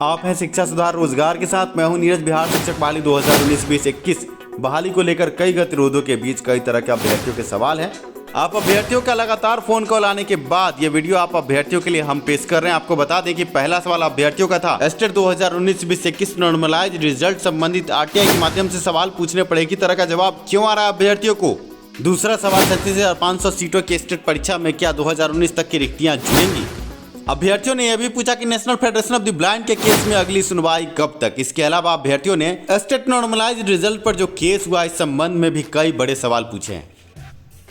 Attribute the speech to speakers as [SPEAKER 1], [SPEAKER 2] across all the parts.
[SPEAKER 1] आप हैं शिक्षा सुधार रोजगार के साथ। मैं हूं नीरज। बिहार शिक्षक बहाली 2019-2021 बहाली को लेकर कई गतिरोधों के बीच कई तरह के अभ्यर्थियों के सवाल हैं। आप अभ्यर्थियों का लगातार फोन कॉल आने के बाद ये वीडियो आप अभ्यर्थियों के लिए हम पेश कर रहे हैं। आपको बता दें कि पहला सवाल अभ्यर्थियों का था, एस्टेट 2019-2021 नॉर्मलाइज रिजल्ट संबंधित आरटीआई के माध्यम से सवाल पूछने पड़े की तरह का जवाब क्यों आ रहा है अभ्यर्थियों को। दूसरा सवाल, 37,500 सीटों की एस्टेट परीक्षा में क्या 2019 तक की रिक्तियां जुड़ेंगी। अभ्यर्थियों ने यह भी पूछा कि national federation of the blind के केस में अगली सुनवाई कब तक। इसके अलावा अभ्यर्थियों ने एस्टेट नॉर्मलाइज रिजल्ट पर जो केस हुआ इस संबंध में भी कई बड़े सवाल पूछे हैं।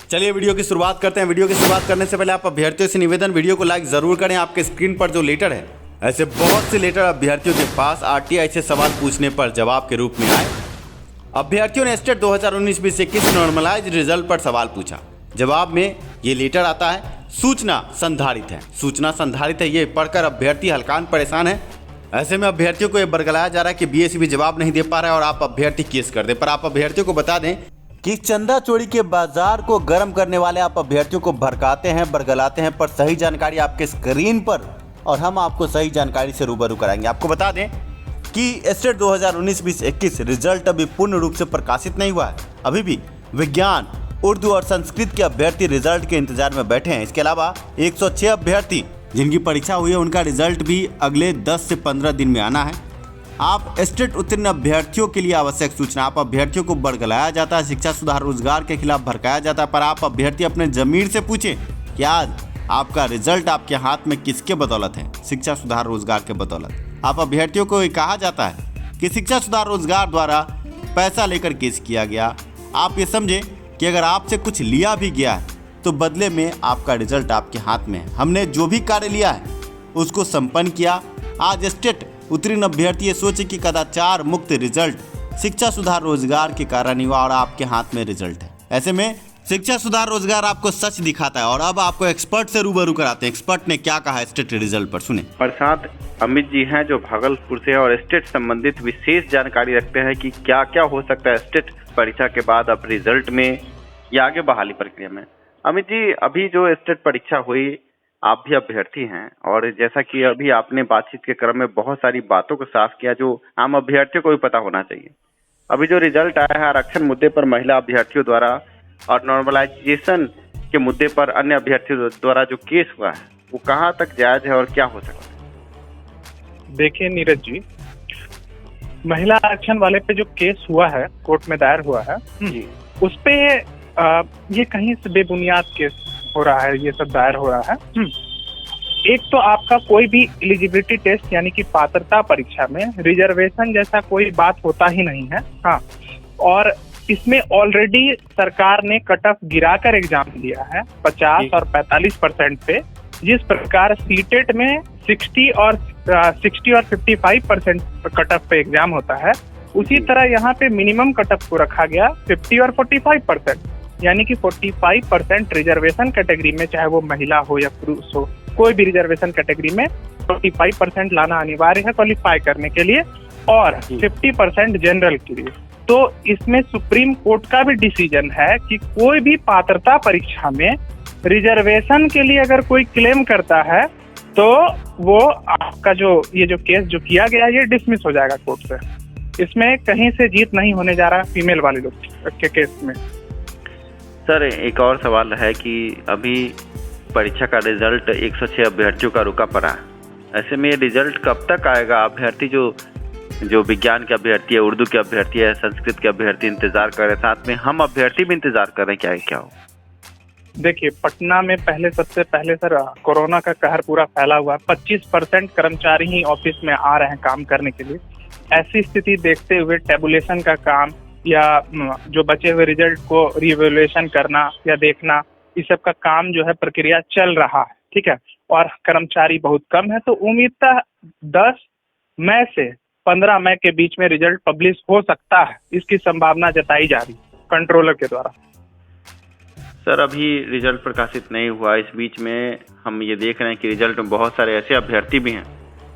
[SPEAKER 1] चलिए वीडियो की शुरुआत करते हैं। वीडियो की शुरुआत करने से पहले आप अभ्यर्थियों से निवेदन, वीडियो को लाइक जरूर करें। आपके स्क्रीन पर जो लेटर है, ऐसे बहुत से लेटर अभ्यर्थियों के पास आरटीआई से सवाल पूछने पर जवाब के रूप में आए। अभ्यर्थियों ने एस्टेट 2019-2021 नॉर्मलाइज रिजल्ट पर सवाल पूछा। जवाब में ये लेटर आता है, सूचना संधारित है। सूचना संधारित है, ये पढ़कर अभ्यर्थी हल्कान परेशान है। ऐसे में अभ्यर्थियों को ये बरगलाया जा रहा है कि बीएसई भी जवाब नहीं दे पा रहा है और आप अभ्यर्थी केस कर दे। पर आप अभ्यर्थियों को बता दें कि चंदा चोरी के बाजार को गर्म करने वाले आप अभ्यर्थियों को भड़काते हैं, बरगलाते हैं। पर सही जानकारी आपके स्क्रीन पर और हम आपको सही जानकारी से रूबरू कराएंगे। आपको बता दें कि एस्टेट 2019-2021 रिजल्ट अभी पूर्ण रूप से प्रकाशित नहीं हुआ है। अभी भी विज्ञान, उर्दू और संस्कृत के अभ्यर्थी रिजल्ट के इंतजार में बैठे हैं। इसके अलावा 106 अभ्यर्थी जिनकी परीक्षा हुई है उनका रिजल्ट भी अगले 10 से 15 दिन में आना है। आप एस्टेट उत्तीर्ण अभ्यर्थियों के लिए आवश्यक सूचना, आप अभ्यर्थियों को बरगलाया जाता है, शिक्षा सुधार रोजगार के खिलाफ भड़काया जाता है। पर आप अभ्यर्थी अपने जमीर से पूछें कि आज आपका रिजल्ट आपके हाथ में किसके बदौलत है? शिक्षा सुधार रोजगार के बदौलत। आप अभ्यर्थियों को ये कहा जाता है कि शिक्षा सुधार रोजगार द्वारा पैसा लेकर केस किया गया। आप ये समझें कि अगर आपसे कुछ लिया भी गया है तो बदले में आपका रिजल्ट आपके हाथ में है। हमने जो भी कार्य लिया है उसको संपन्न किया। आज एस्टेट उत्तीर्ण अभ्यर्थी ये सोचे कि कदाचार मुक्त रिजल्ट शिक्षा सुधार रोजगार के कारण ही हुआ और आपके हाथ में रिजल्ट है। ऐसे में शिक्षा सुधार रोजगार आपको सच दिखाता है और अब आपको एक्सपर्ट से रूबरू कराते हैं। एक्सपर्ट ने क्या कहा एस्टेट रिजल्ट पर, सुने।
[SPEAKER 2] प्रसाद अमित जी हैं जो भागलपुर से और एस्टेट संबंधित विशेष जानकारी रखते हैं कि क्या क्या हो सकता है एस्टेट परीक्षा के बाद अब रिजल्ट में या आगे बहाली प्रक्रिया में। अमित जी, अभी जो एस्टेट परीक्षा हुई, आप भी अभ्यर्थी हैं और जैसा कि अभी आपने बातचीत के क्रम में बहुत सारी बातों को साफ किया जो आम अभ्यर्थियों को भी पता होना चाहिए। अभी जो रिजल्ट आया है आरक्षण मुद्दे पर महिला अभ्यर्थियों द्वारा और नॉर्मलाइजेशन के मुद्दे पर अन्य अभ्यर्थियों द्वारा जो केस हुआ है वो कहाँ तक जायज है और क्या हो सकता है?
[SPEAKER 3] देखिए नीरज जी, महिला आरक्षण वाले पे जो केस हुआ है, कोर्ट में दायर हुआ है, उस पे ये कहीं से बेबुनियाद केस हो रहा है, ये सब दायर हो रहा है। एक तो आपका कोई भी एलिजिबिलिटी टेस्ट यानी कि पात्रता परीक्षा में रिजर्वेशन जैसा कोई बात होता ही नहीं है। हाँ, और इसमें ऑलरेडी सरकार ने कट ऑफ गिराकर एग्जाम लिया है 50 और 45% पे। जिस प्रकार सीटेट में 60 और 55% कट ऑफ पे एग्जाम होता है, उसी तरह यहाँ पे मिनिमम कट ऑफ को रखा गया 50 और 45%, यानी कि 45% रिजर्वेशन कैटेगरी में, चाहे वो महिला हो या पुरुष हो, कोई भी रिजर्वेशन कैटेगरी में 45% लाना अनिवार्य है क्वालिफाई करने के लिए और 50% जनरल के लिए। तो इसमें सुप्रीम कोर्ट का भी डिसीजन है कि कोई भी पात्रता परीक्षा में रिजर्वेशन के लिए अगर कोई क्लेम करता है तो वो आपका ये जो केस जो किया गया ये डिसमिस हो जाएगा कोर्ट से। इसमें कहीं से जीत नहीं होने जा रहा फीमेल वाले लोग के केस में।
[SPEAKER 2] सर, एक और सवाल है कि अभी परीक्षा का रिजल्ट 106 अभ्यर्थियों का रुका पड़ा है। ऐसे में ये रिजल्ट कब तक आएगा? अभ्यर्थी जो विज्ञान के अभ्यर्थी है, उर्दू के अभ्यर्थी है, संस्कृत के अभ्यर्थी इंतजार कर रहे हैं, साथ में हम अभ्यर्थी भी इंतजार कर रहे हैं, क्या हो?
[SPEAKER 3] देखिए, पटना में सबसे पहले सर कोरोना का कहर पूरा फैला हुआ है। 25% कर्मचारी ही ऑफिस में आ रहे हैं काम करने के लिए। ऐसी स्थिति देखते हुए टेबुलेशन का काम या जो बचे हुए रिजल्ट को रिवैल्यूएशन करना या देखना, इस सब का काम जो है प्रक्रिया चल रहा है, ठीक है, और कर्मचारी बहुत कम है। तो उम्मीदतः 10 मई से 15 मई के बीच में रिजल्ट पब्लिश हो सकता है, इसकी संभावना जताई जा रही कंट्रोलर के द्वारा।
[SPEAKER 2] सर, अभी रिजल्ट प्रकाशित नहीं हुआ, इस बीच में हम ये देख रहे हैं कि रिजल्ट में बहुत सारे ऐसे अभ्यर्थी भी हैं,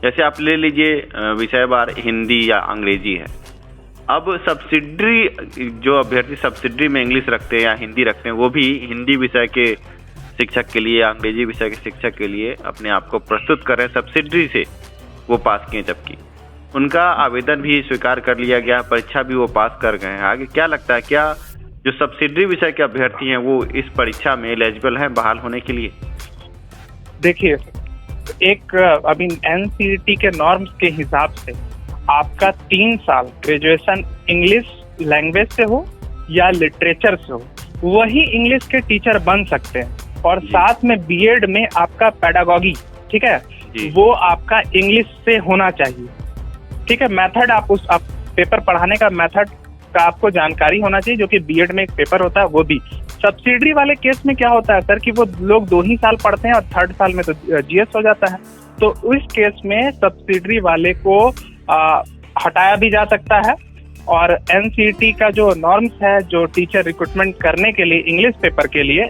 [SPEAKER 2] जैसे आप ले लीजिए विषय वार हिंदी या अंग्रेजी है। अब सब्सिडरी जो अभ्यर्थी सब्सिडरी में इंग्लिश रखते हैं या हिंदी रखते हैं, वो भी हिंदी विषय के शिक्षक के लिए, अंग्रेजी विषय के शिक्षक के लिए अपने आप को प्रस्तुत कर रहे हैं सब्सिडरी से। वो पास किए, जबकि उनका आवेदन भी स्वीकार कर लिया गया, परीक्षा भी वो पास कर गए हैं। आगे क्या लगता है, क्या जो सब्सिडरी विषय के अभ्यर्थी हैं वो इस परीक्षा में एलिजिबल हैं बहाल होने के लिए?
[SPEAKER 3] देखिए, एक अभी एनसीईटी के नॉर्म्स के हिसाब से आपका 3 साल ग्रेजुएशन इंग्लिश लैंग्वेज से हो या लिटरेचर से हो, वही इंग्लिश के टीचर बन सकते हैं। और साथ में बीएड में आपका पेडागॉगी, ठीक है, वो आपका इंग्लिश से होना चाहिए। ठीक है, मेथड आप पेपर पढ़ाने का मेथड का आपको जानकारी होना चाहिए, जो कि बीएड में एक पेपर होता है वो भी। सब्सिडरी वाले केस में क्या होता है सर कि वो लोग 2 ही साल पढ़ते हैं और 3rd साल में तो जीएस हो जाता है। तो इस केस में सब्सिडरी वाले को हटाया भी जा सकता है। और एनसीईटी का जो नॉर्म्स है जो टीचर रिक्रूटमेंट करने के लिए इंग्लिश पेपर के लिए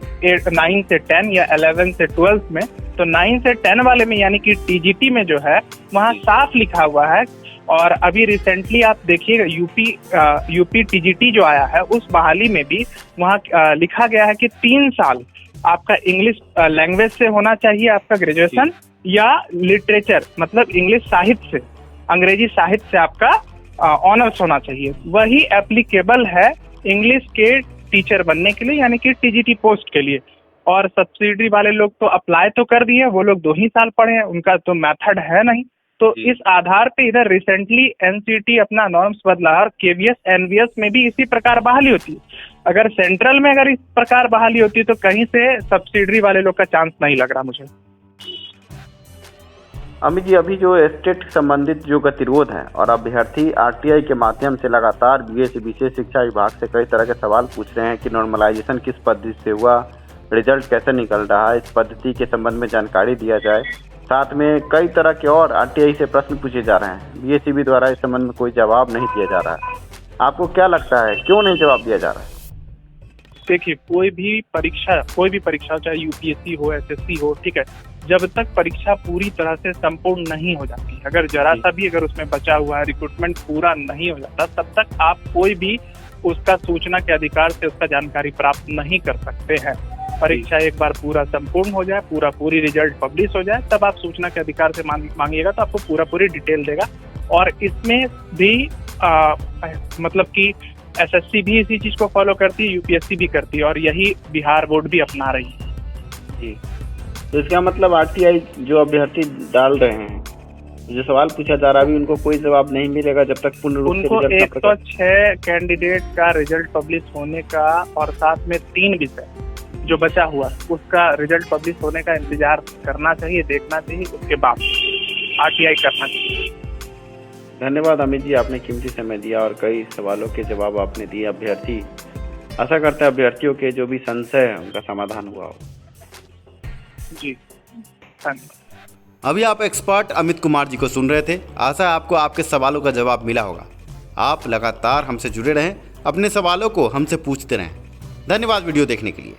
[SPEAKER 3] 9 से 10 या 11 से 12 में, तो 9 से 10 वाले में यानी कि टीजीटी में जो है वहाँ साफ लिखा हुआ है। और अभी रिसेंटली आप देखिएगा यूपी टीजीटी जो आया है उस बहाली में भी वहाँ लिखा गया है कि 3 साल आपका इंग्लिश लैंग्वेज से होना चाहिए आपका ग्रेजुएशन, या लिटरेचर मतलब इंग्लिश साहित्य से, अंग्रेजी साहित्य से आपका ऑनर्स होना चाहिए। वही एप्लीकेबल है इंग्लिश के टीचर बनने के लिए यानी कि टीजीटी पोस्ट के लिए। और सब्सिडरी वाले लोग तो अप्लाई तो कर दिए, वो लोग 2 ही साल पढ़े हैं, उनका तो मेथड है नहीं। तो इस आधार पे इधर रिसेंटली एनसीईटी अपना नॉर्म्स बदला और केवीएस एनवीएस में भी इसी प्रकार बहाली होती है। अगर सेंट्रल में अगर इस प्रकार बहाली होती तो कहीं से सब्सिडरी वाले लोग का चांस नहीं लग रहा मुझे।
[SPEAKER 2] अमित जी, अभी जो स्टेट संबंधित जो गतिरोध है और अभ्यर्थी आरटीआई के माध्यम से लगातार बीएससी विशेष शिक्षा विभाग से कई तरह के सवाल पूछ रहे हैं कि नॉर्मलाइजेशन किस पद्धति से हुआ, रिजल्ट कैसे निकल रहा है, इस पद्धति के संबंध में जानकारी दिया जाए। साथ में कई तरह के और आरटीआई से प्रश्न पूछे जा रहे हैं, बीएससी द्वारा इस संबंध में कोई जवाब नहीं दिया जा रहा है। आपको क्या लगता है क्यों नहीं जवाब दिया जा रहा है?
[SPEAKER 3] देखिए, कोई भी परीक्षा चाहे यूपीएससी हो, एसएससी हो, ठीक है, जब तक परीक्षा पूरी तरह से संपूर्ण नहीं हो जाती, अगर जरा सा भी अगर उसमें बचा हुआ है, रिक्रूटमेंट पूरा नहीं हो जाता, तब तक आप कोई भी उसका सूचना के अधिकार से उसका जानकारी प्राप्त नहीं कर सकते हैं। परीक्षा एक बार पूरा संपूर्ण हो जाए, पूरी रिजल्ट पब्लिश हो जाए, तब आप सूचना के अधिकार से मांगिएगा तो आपको पूरी डिटेल देगा। और इसमें भी मतलब कि एसएससी भी इसी चीज को फॉलो करती है, यूपीएससी भी करती है, और यही बिहार बोर्ड भी अपना रही है।
[SPEAKER 2] जी, तो इसका मतलब आरटीआई जो अभ्यर्थी डाल रहे हैं, जो सवाल पूछा जा रहा है, अभी उनको कोई जवाब नहीं मिलेगा जब तक पूर्ण रूप से
[SPEAKER 3] उनको 106 कैंडिडेट का रिजल्ट पब्लिश होने का और साथ में 3 विषय जो बचा हुआ उसका रिजल्ट पब्लिश होने का इंतजार करना चाहिए, देखना चाहिए, उसके बाद आरटीआई करना चाहिए।
[SPEAKER 2] धन्यवाद अमित जी, आपने कीमती समय दिया और कई सवालों के जवाब आपने दिए। अभ्यर्थी आशा करते हैं अभ्यर्थियों के जो भी संशय है उनका समाधान हुआ हो।
[SPEAKER 3] जी, धन्यवाद।
[SPEAKER 1] अभी आप एक्सपर्ट अमित कुमार जी को सुन रहे थे। आशा है आपको आपके सवालों का जवाब मिला होगा। आप लगातार हमसे जुड़े रहें, अपने सवालों को हमसे पूछते रहें। धन्यवाद वीडियो देखने के लिए।